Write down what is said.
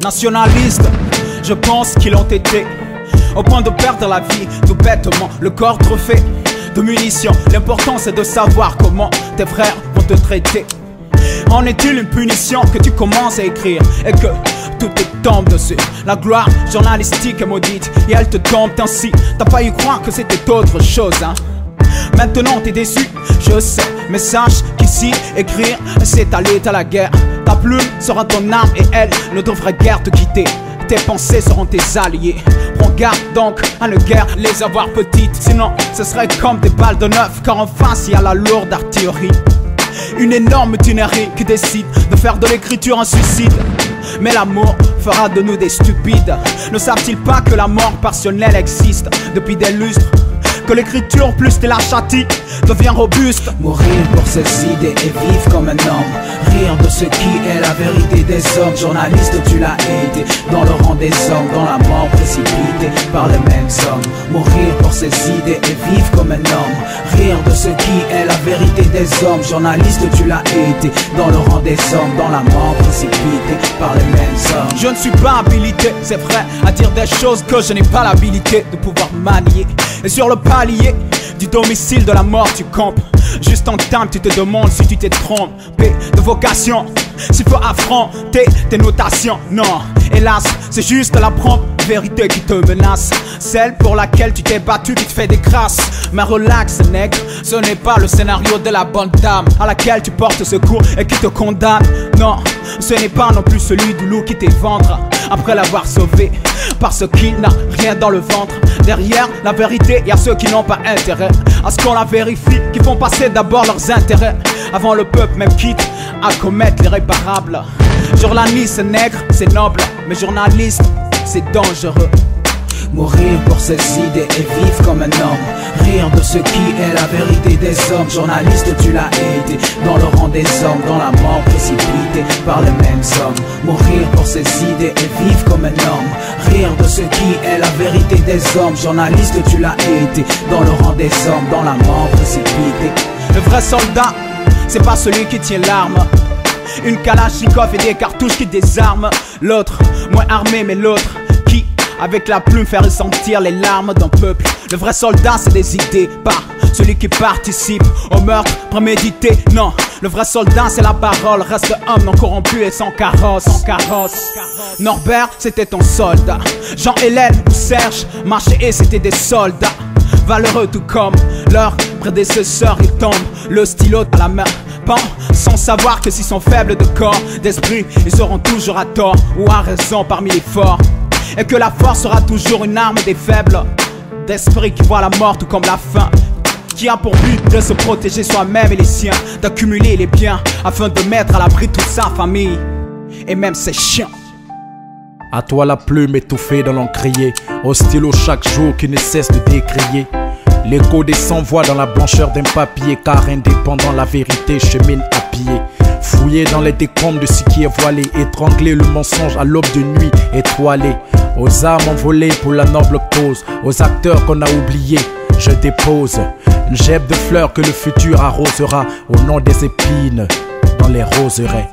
Nationalistes, je pense qu'ils l'ont été, au point de perdre la vie, tout bêtement, le corps trop fait de munitions. L'important c'est de savoir comment tes frères vont te traiter. En est-il une punition que tu commences à écrire et que tout te tombe dessus? La gloire journalistique est maudite et elle te tombe ainsi. T'as pas eu croire que c'était autre chose, hein? Maintenant t'es déçu, je sais, mais sache qu'ici écrire c'est aller à la guerre. Ta plume sera ton arme et elle ne devrait guère te quitter. Tes pensées seront tes alliés. Prends garde donc à ne guère les avoir petites, sinon ce serait comme des balles de neuf, car en face il y a la lourde artillerie. Une énorme mutinerie qui décide de faire de l'écriture un suicide. Mais l'amour fera de nous des stupides. Ne savent-ils pas que la mort passionnelle existe depuis des lustres? Que l'écriture, plus t'es la châtie, devient robuste. Mourir pour ses idées et vivre comme un homme. Rire de ce qui est la vérité des hommes. Journaliste, tu l'as été dans le rang des hommes, dans la mort précipitée par les mêmes hommes. Mourir pour ses idées et vivre comme un homme. Rire de ce qui est la vérité des hommes. Journaliste, tu l'as été dans le rang des hommes, dans la mort précipitée par les mêmes hommes. Je ne suis pas habilité, c'est vrai, à dire des choses que je n'ai pas l'habilité de pouvoir manier. Et sur le palier du domicile de la mort tu campes. Juste en temps tu te demandes si tu t'es trompé de vocation, s'il faut affronter tes notations. Non, hélas, c'est juste la prompte vérité qui te menace, celle pour laquelle tu t'es battu, qui te fait des crasses. Mais relax nègre, ce n'est pas le scénario de la bonne dame à laquelle tu portes secours et qui te condamne. Non, ce n'est pas non plus celui du loup qui t'éventre après l'avoir sauvé, parce qu'il n'a rien dans le ventre. Derrière la vérité, y a ceux qui n'ont pas intérêt à ce qu'on la vérifie, qui font passer d'abord leurs intérêts avant le peuple même quitte à commettre l'irréparable. Journaliste nègre, c'est noble, mais journaliste, c'est dangereux. Mourir pour ses idées et vivre comme un homme. Rire de ce qui est la vérité des hommes. Journaliste, tu l'as été dans le rang des hommes, dans la mort précipitée par les mêmes hommes. Mourir pour ses idées et vivre comme un homme. Rire de ce qui est la vérité des hommes. Journaliste, tu l'as été dans le rang des hommes, dans la mort précipitée. Le vrai soldat, c'est pas celui qui tient l'arme, une kalachnikov et des cartouches qui désarment. L'autre, moins armé mais l'autre qui, avec la plume, fait ressentir les larmes d'un peuple. Le vrai soldat, c'est des idées, pas celui qui participe au meurtre prémédité. Non, le vrai soldat, c'est la parole. Reste homme non corrompu et sans carrosse. Norbert, c'était ton soldat. Jean-Hélène ou Serge Marché, et c'était des soldats valeureux tout comme leurs prédécesseurs. Ils tombent le stylo à la main, sans savoir que s'ils sont faibles de corps, d'esprit, ils seront toujours à tort ou à raison parmi les forts. Et que la force sera toujours une arme des faibles d'esprit qui voient la mort tout comme la faim, qui a pour but de se protéger soi-même et les siens, d'accumuler les biens afin de mettre à l'abri toute sa famille et même ses chiens. À toi la plume étouffée dans l'encrier, au stylo chaque jour qui ne cesse de décrier. L'écho des sans-voix dans la blancheur d'un papier, car indépendant la vérité chemine à pied. Fouillé dans les décombres de ce qui est voilé, étrangler le mensonge à l'aube de nuit étoilée. Aux âmes envolées pour la noble cause, aux acteurs qu'on a oubliés, je dépose une gèbe de fleurs que le futur arrosera au nom des épines dans les roseraies.